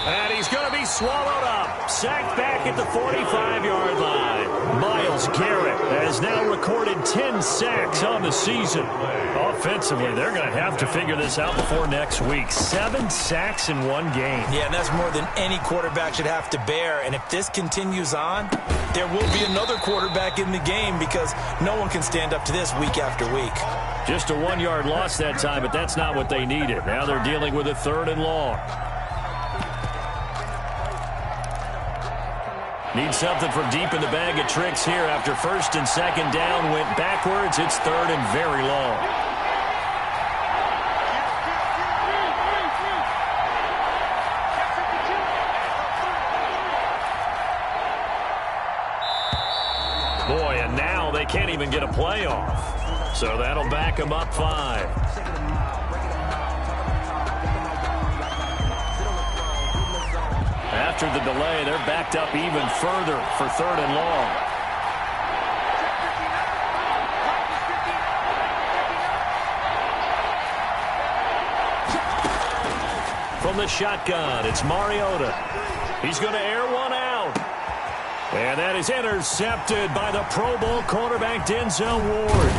And he's going to be swallowed up. Sacked back at the 45-yard line. Myles Garrett has now recorded 10 sacks on the season. Offensively, they're going to have to figure this out before next week. 7 sacks in one game. Yeah, and that's more than any quarterback should have to bear. And if this continues on, there will be another quarterback in the game because no one can stand up to this week after week. Just a 1-yard loss that time, but that's not what they needed. Now they're dealing with a 3rd and long. Need something from deep in the bag of tricks here after 1st and 2nd down went backwards. It's 3rd and very long. Boy, and now they can't even get a playoff. So that'll back them up 5. After the delay, they're backed up even further for 3rd and long. From the shotgun, it's Mariota. He's going to air one out. And that is intercepted by the Pro Bowl quarterback Denzel Ward.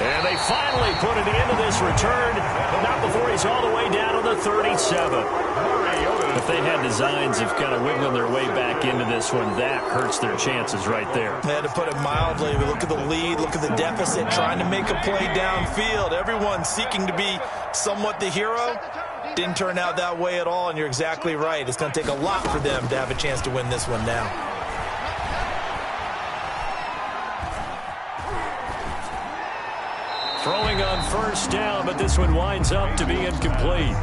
And they finally put it into this return, but not before he's all the way down to the 37. If they had designs of kind of wiggling their way back into this one, that hurts their chances right there. They had to put it mildly. We look at the lead, look at the deficit, trying to make a play downfield. Everyone seeking to be somewhat the hero. Didn't turn out that way at all, and you're exactly right. It's going to take a lot for them to have a chance to win this one now. Throwing on first down, but this one winds up to be incomplete.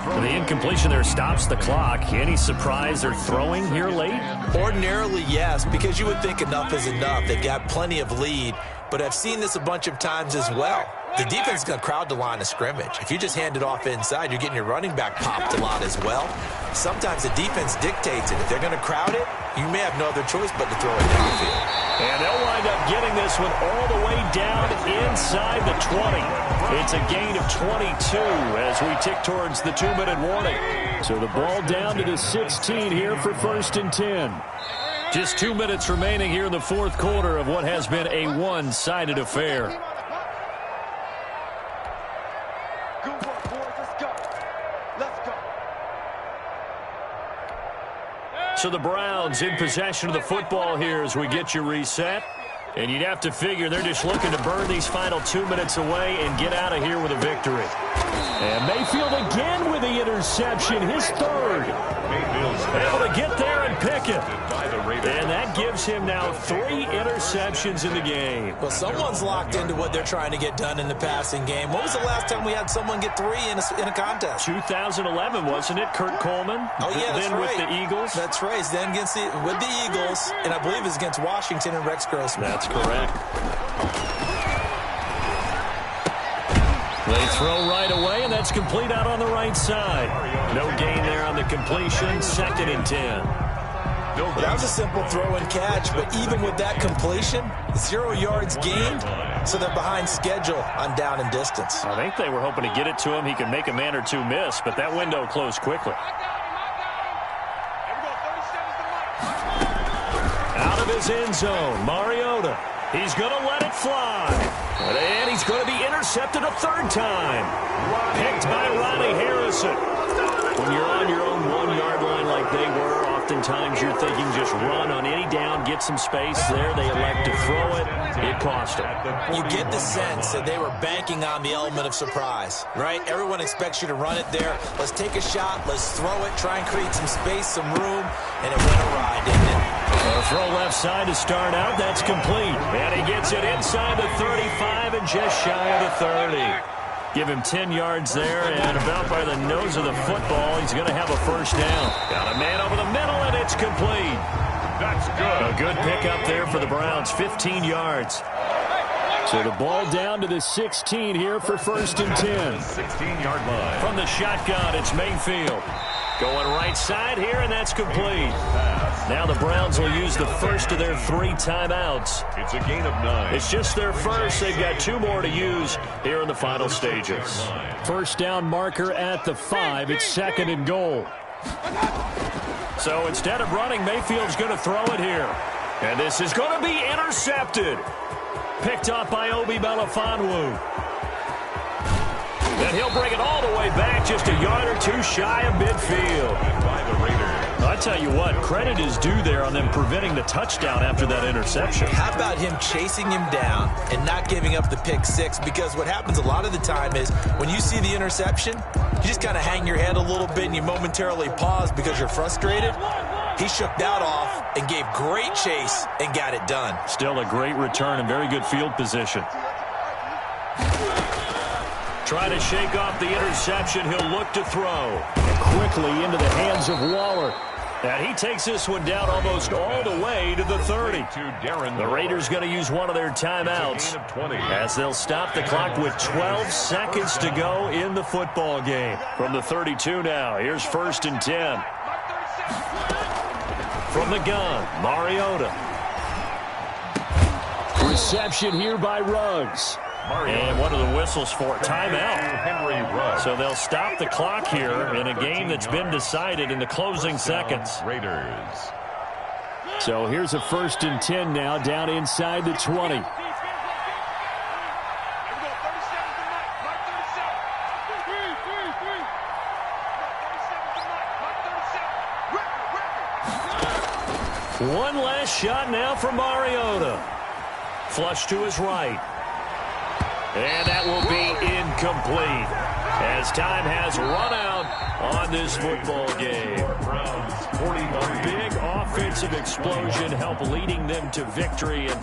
The incompletion there stops the clock. Any surprise they're throwing here late? Ordinarily, yes, because you would think enough is enough. They've got plenty of lead, but I've seen this a bunch of times as well. The defense is going to crowd the line of scrimmage. If you just hand it off inside, you're getting your running back popped a lot as well. Sometimes the defense dictates it. If they're going to crowd it, you may have no other choice but to throw it downfield. And they'll wind up getting this one all the way down inside the 20. It's a gain of 22 as we tick towards the 2-minute warning. So the ball down to the 16 here for 1st and 10. Just 2 minutes remaining here in the fourth quarter of what has been a one-sided affair. Good work, boys. Let's go. Let's go. So the Browns in possession of the football here as we get you reset. And you'd have to figure they're just looking to burn these final 2 minutes away and get out of here with a victory. And Mayfield again with the interception, his third. Able to get there and pick it. And that gives him now 3 interceptions in the game. Well, someone's locked into what they're trying to get done in the passing game. When was the last time we had someone get 3 in a contest? 2011, wasn't it? Kurt Coleman? Oh, yeah, that's then right. with the Eagles? That's right. Then with the Eagles, and I believe it's against Washington and Rex Grossman. That's correct. They throw right away, and that's complete out on the right side. No gain there on the completion. 2nd and 10. Well, that was a simple throw and catch, but even with that completion, 0 yards gained, so they're behind schedule on down and distance. I think they were hoping to get it to him. He could make a man or two miss, but that window closed quickly. Out of his end zone, Mariota. He's going to let it fly. And he's going to be intercepted a 3rd time. Picked by Ronnie Harrison. When you're on your own 1-yard line like they were, oftentimes you're thinking just run on any down, get some space there. They elect to throw it. It cost them. You get the sense that they were banking on the element of surprise, right? Everyone expects you to run it there. Let's take a shot. Let's throw it. Try and create some space, some room. And it went awry, didn't it? A throw left side to start out. That's complete. And he gets it inside the 35 and just shy of the 30. Give him 10 yards there, and about by the nose of the football, he's going to have a 1st down. Got a man over the middle, and it's complete. That's good. A good pickup there for the Browns, 15 yards. So the ball down to the 16 here for 1st and 10. 16-yard line. From the shotgun, it's Mayfield. Going right side here, and that's complete. Now the Browns will use the first of their 3 timeouts. It's a gain of 9. It's just their first. They've got 2 more to use here in the final stages. 1st down marker at the 5. It's 2nd and goal. So instead of running, Mayfield's going to throw it here. And this is going to be intercepted. Picked up by Obi Melifonwu. And he'll bring it all the way back, just a yard or 2 shy of midfield. By the Raiders. I tell you what, credit is due there on them preventing the touchdown after that interception. How about him chasing him down and not giving up the pick 6? Because what happens a lot of the time is when you see the interception, you just kind of hang your head a little bit and you momentarily pause because you're frustrated. He shook that off and gave great chase and got it done. Still a great return and very good field position. Trying to shake off the interception. He'll look to throw. Quickly into the hands of Waller. And he takes this one down almost all the way to the 30. The Raiders going to use one of their timeouts as they'll stop the clock with 12 seconds to go in the football game. From the 32 now, here's 1st and 10. From the gun, Mariota. Reception here by Ruggs. And what are the whistles for? Timeout. So they'll stop the clock here in a game that's been decided in the closing seconds. Raiders. So here's a 1st and 10 now down inside the 20. One last shot now for Mariota. Flush to his right. And that will be incomplete. as time has run out on this football game. A big offensive explosion helped leading them to victory, and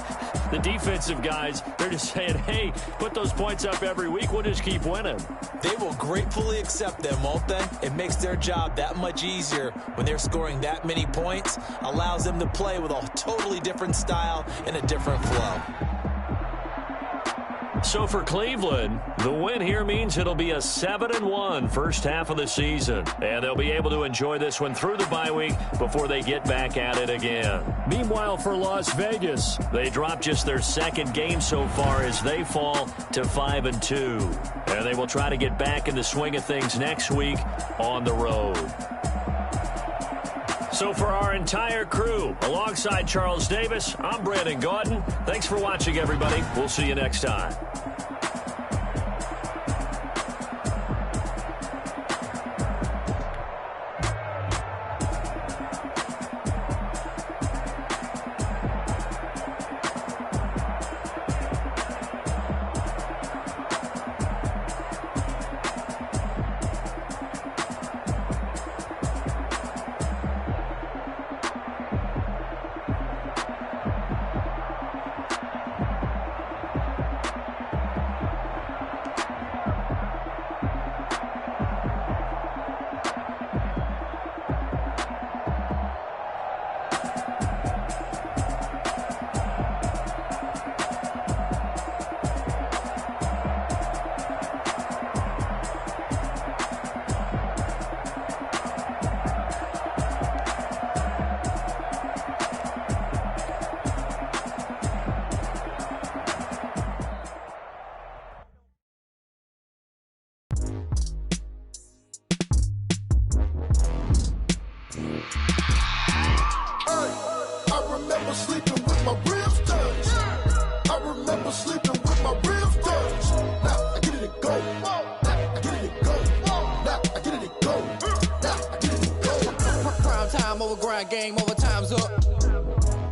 the defensive guys, they're just saying, hey, put those points up every week, we'll just keep winning. They will gratefully accept them, won't they? It makes their job that much easier when they're scoring that many points, allows them to play with a totally different style and a different flow. So for Cleveland, the win here means it'll be a 7-1 first half of the season. And they'll be able to enjoy this one through the bye week before they get back at it again. Meanwhile, for Las Vegas, they dropped just their second game so far as they fall to 5-2. And they will try to get back in the swing of things next week on the road. So for our entire crew, alongside Charles Davis, I'm Brandon Gaudin. Thanks for watching, everybody. We'll see you next time. Game over, time's up.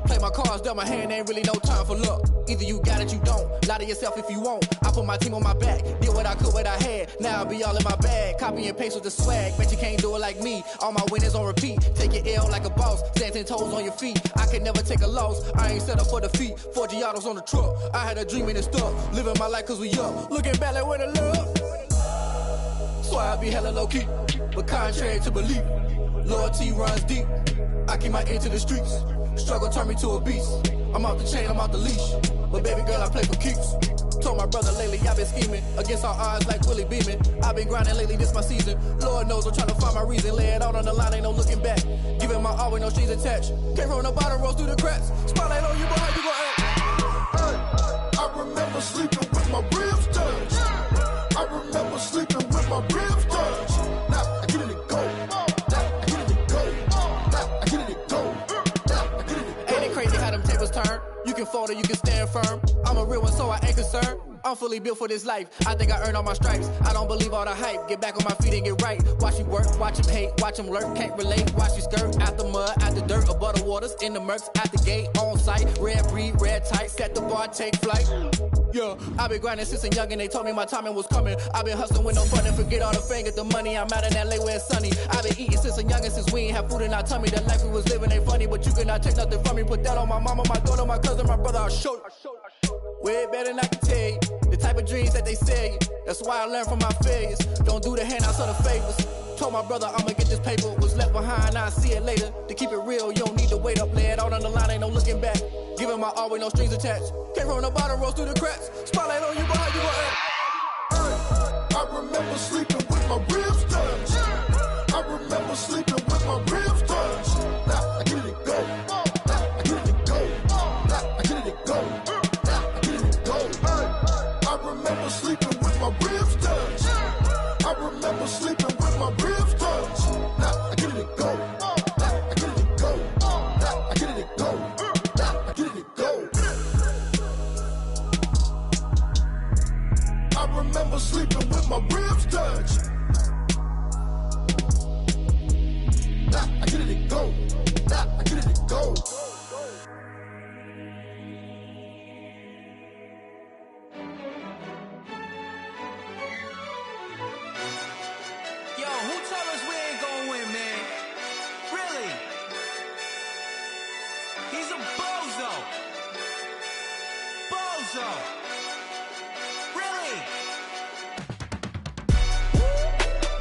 Play my cards, dealt my hand, ain't really no time for luck. Either you got it, you don't. Lie to yourself if you won't. I put my team on my back, did what I could, what I had. Now I'll be all in my bag, copy and paste with the swag. Bet you can't do it like me. All my winners on repeat. Take your L like a boss, stand 10 toes on your feet. I can never take a loss. I ain't set up for defeat. 4 Giottos on the truck. I had a dream and it stuck. Living my life cause we up. Looking back like where the love. So I be hella low key, but contrary to belief, loyalty runs deep. I keep my ear to the streets. Struggle turned me to a beast. I'm out the chain, I'm out the leash. But baby girl, I play for keeps. Told my brother lately, I've been scheming against all odds like Willie Beeman. I've been grinding lately, this my season. Lord knows I'm trying to find my reason. Lay it out on the line, ain't no looking back. Giving my all with no strings attached. Came from the bottom, rose through the cracks. Spotlight on you, but how you gon' act? Hey, I remember sleeping with my ribs touched. I remember sleeping with my ribs touched. Now I get it and go. Turn. You can fold or you can stand firm. I'm a real one, so I ain't concerned. I'm fully built for this life. I think I earned all my stripes. I don't believe all the hype. Get back on my feet and get right. Watch you work, watch him hate, watch him lurk. Can't relate, watch you skirt. Out the mud, out the dirt, above the waters, in the murks, out the gate, on site. Red breed, red tight, set the bar, take flight. Yeah, I been grinding since a youngin'. They told me my timing was coming. I been hustling with no funding. Forget all the fame, get the money. I'm out in LA where it's sunny. I been eating since a youngin', since we ain't have food in our tummy. The life we was living ain't funny, but you cannot take nothing from me. Put that on my mama, my daughter, my cousin, my brother. I'll show you. Way better than I can tell you. The type of dreams that they sell you. That's why I learned from my failures. Don't do the handouts or the favors. Told my brother I'ma get this paper. Was left behind, I'll see it later. To keep it real, you don't need to wait up. Lay it out on the line, ain't no looking back. Giving my all with no strings attached. Came from the bottom, rose through the cracks. Spotlight on you, but how you gon' act? I remember sleeping with my ribs touched. I remember sleeping with my ribs touched. Now I get it and go. Now I get it and go. Now I get it and go. Now I get it and go. I remember sleeping with my ribs touched. I remember sleeping with my ribs touched. Now I get it and go. Now I get it and go. Now I get it and go. Now I get it and go. I remember sleeping with my ribs touched. Now I get it and go. Now I get it and go.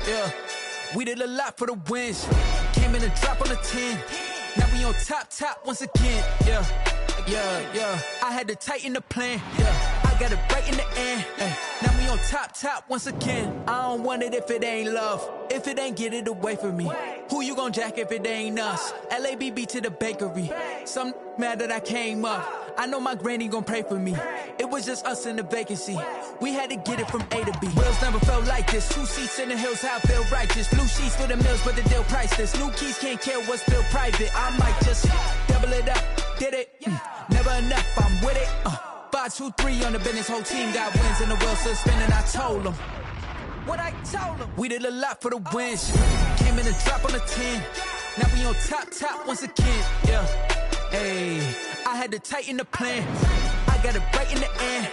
yeah. We did a lot for the wins. Came in a drop on the 10. Now we on top once again, yeah. I had to tighten the plan, yeah. I got it right in the end, now we on top once again. I don't want it if it ain't love. If it ain't, get it away from me. Who you gon' jack if it ain't us? LABB to the bakery. Some mad that I came up. I know my granny gon' pray for me. It was just us in the vacancy. We had to get it from A to B. Wheels never felt like this. 2 seats in the hills, how I feel righteous. Blue sheets for the mills, but the deal priceless. New keys can't care what's still private. I might just double it up. Did it? Never enough, I'm with it. 5, 2, 3 on the business. Whole team got wins and the wheels still spinning. I told them what I told them. We did a lot for the wins. Came in a drop on the 10. Now we on top once again, yeah. Hey, I had to tighten the plan. I got it right in the end.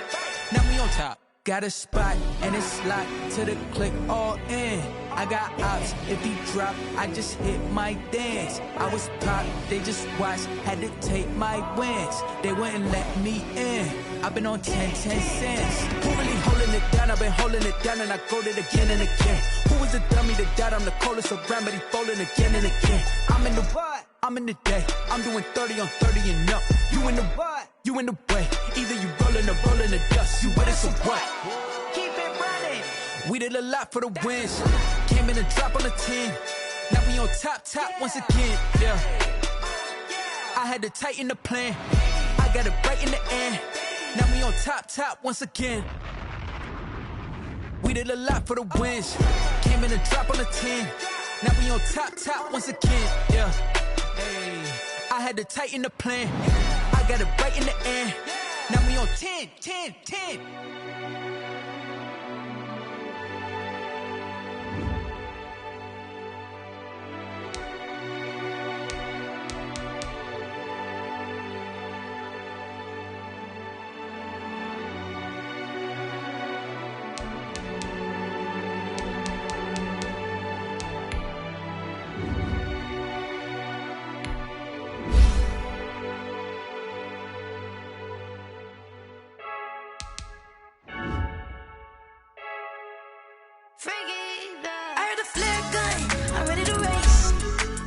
Now we on top. Got a spot and it's locked to the click all in. I got ops, if he drop, I just hit my dance. I was top, they just watched, had to take my wins. They wouldn't let me in. I've been on 10 cents. Who really holding it down? I've been holding it down and I go it again and again. Who was the dummy that died? I'm the coldest around, but he falling again and again. I'm in the what? I'm in the day. I'm doing 30 on 30 and up. You in the what? You in the way. Either you rolling or rolling the dust. You with us or what? Keep it running. We did a lot for the wins. Came in a drop on the 10. Now we on top once again, yeah. I had to tighten the plan. I got it right in the end. Now we on top once again. We did a lot for the wins. Came in a drop on the 10. Now we on top once again, yeah. Hey, I had to tighten the plan. I got it right in the end. Now we on 10. I heard the flare gun, I'm ready to race.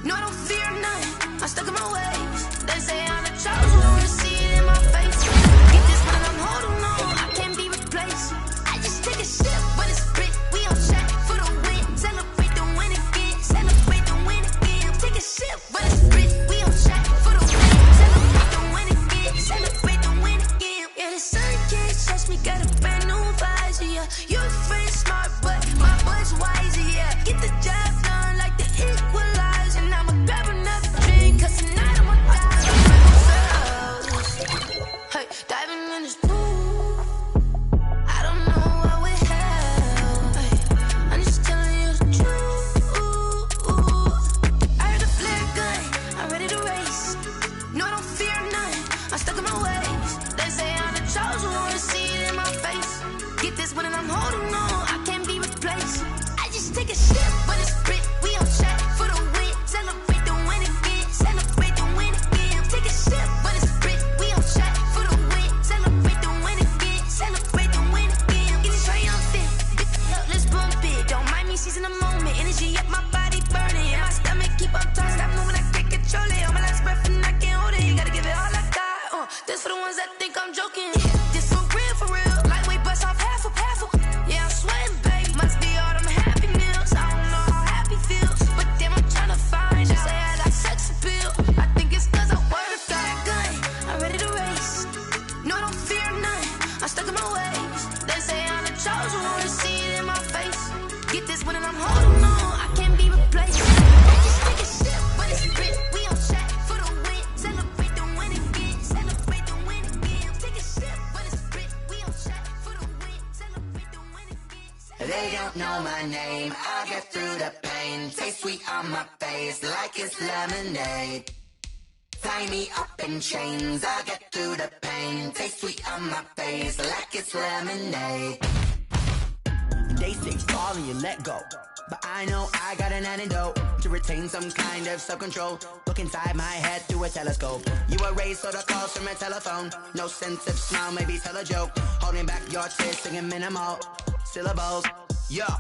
No, I don't fear none, I'm stuck in my ways. They say I'm the chosen one, you see it in my face. Get this one and I'm holding on, I can't be replaced. I just take a sip, but it's split, we on track for the win. Celebrate the win again, celebrate the win again. Take a sip, but it's split, we on track for the win. Celebrate the win again, celebrate the win again. Yeah, the sun can't touch me, got a brand new visor, yeah. You're friend smart, but my boy's wiser, yeah. Get the job done like the equalizer. And I'ma grab another drink, cause tonight I'ma hey, diving in this pool. I don't know what we have. Hey, I'm just telling you the truth. I heard the flare gun, I'm ready to race. No, I don't fear none, I'm stuck in my ways. They say I'm the chosen one, to see it in my face. Get this one and I'm holding on, I can't be replaced. I just take a sip, but it's split, we on track for the win. Celebrate the win again, celebrate the win again. Take a sip, but it's split, we on track for the win. Celebrate the win again, celebrate the win again. Get this triumphant, let's bump it. Don't mind me seizing the moment, energy up my body burning. And my stomach keep up tight, stop moving, I can't control it. On my last breath and I can't hold it, you gotta give it all I got. This for the ones that think I'm joking. This for real, lightweight bust off half a. Yeah, I'm sweating, baby. Must be all them happy meals. I don't know how happy feels, but damn, I'm trying to find out. Say I got sex appeal. I think it's cause I wear the fire gun. I'm ready to race. No, I don't fear none, I'm stuck in my ways. They say I'm the chosen one, to see it in my face. Get this one and I'm holding on, I can't be replaced. I just take a sip, but it's split, we on track for the win. Celebrate the win again, celebrate the win again. Take a sip, but it's split, we on track for the win. Celebrate the win again. They don't know my name, I get through the pain. Taste sweet on my face like it's lemonade. Tie me up in chains, I get through the pain. Taste sweet on my face like it's lemonade. They say fall and you let go, but I know I got an antidote to retain some kind of self-control. Look inside my head through a telescope. You erase all the calls from a telephone. No sense of smile, maybe tell a joke. Holding back your tears, singing minimal syllables. Yeah,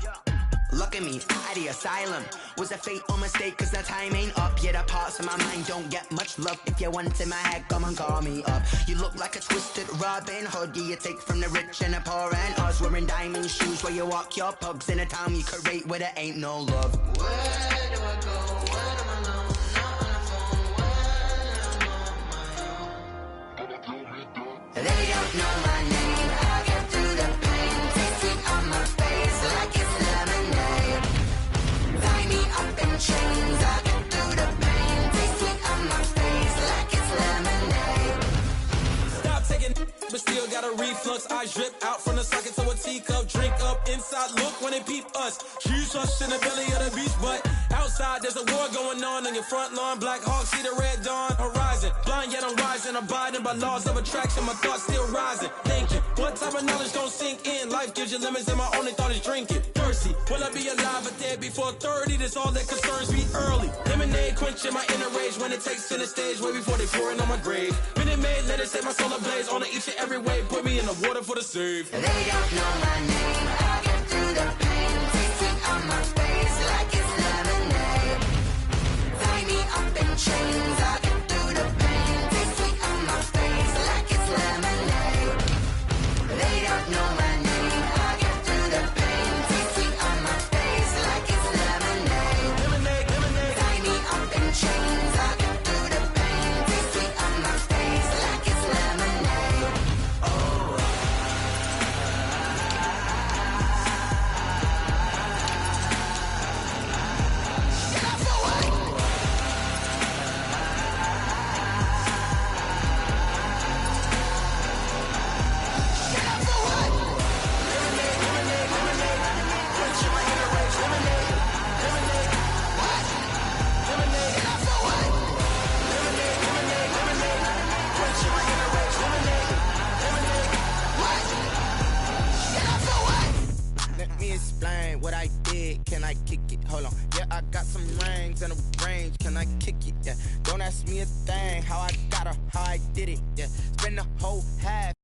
Look at me, out of the asylum. Was a fate or mistake, cause the time ain't up. Yeah, the parts of my mind don't get much love. If you want in my head, come and call me up. You look like a twisted Robin Hood. Yeah, you take from the rich and the poor and us. Wearing diamond shoes where you walk your pugs. In a town you create where there ain't no love. Where do I go? When I'm alone? Not on the phone. When I'm on my own. They don't know my name. I get through the pain. Taste sweet on my face like it's lemonade. Tie me up in chains. I get through the pain. Taste sweet on my face like it's lemonade. Stop taking, but still got a reflux. I drip out from the socket to a teacup. Drink up inside, look when they peep us. Shoes us in the belly of the beach, but outside there's a war going on your front lawn. Black Hawk, see the red dawn horizon. Blind yet I'm rising, abiding by laws of attraction. My thoughts still rising. Thinking, what type of knowledge don't sink in? Life gives you lemons and my only thought is drinking. Thirsty, will I be alive or dead before 30? That's all that concerns me early. Lemonade quenching my inner rage when it takes to the stage way before they pour it on my grave. Minute Maid, let it set my soul ablaze on each and every way. Put me in the water for the save. They don't know my name. I get through the pain. Taste sweet on my face like it's lemonade. Tie me up in chains. I get through the pain. Taste sweet on my face like it's lemonade. They don't know my name. I get through the pain. Taste sweet on my face like it's lemonade. Lemonade, lemonade. Tie me up in chains. I get through the pain. Taste sweet on my face like it's lemonade. Let me explain what I did. Can I kick it? Hold on. Yeah, I got some rings and a range. Can I kick it? Yeah. Don't ask me a thing. How I got her, how I did it. Yeah. Spend the whole half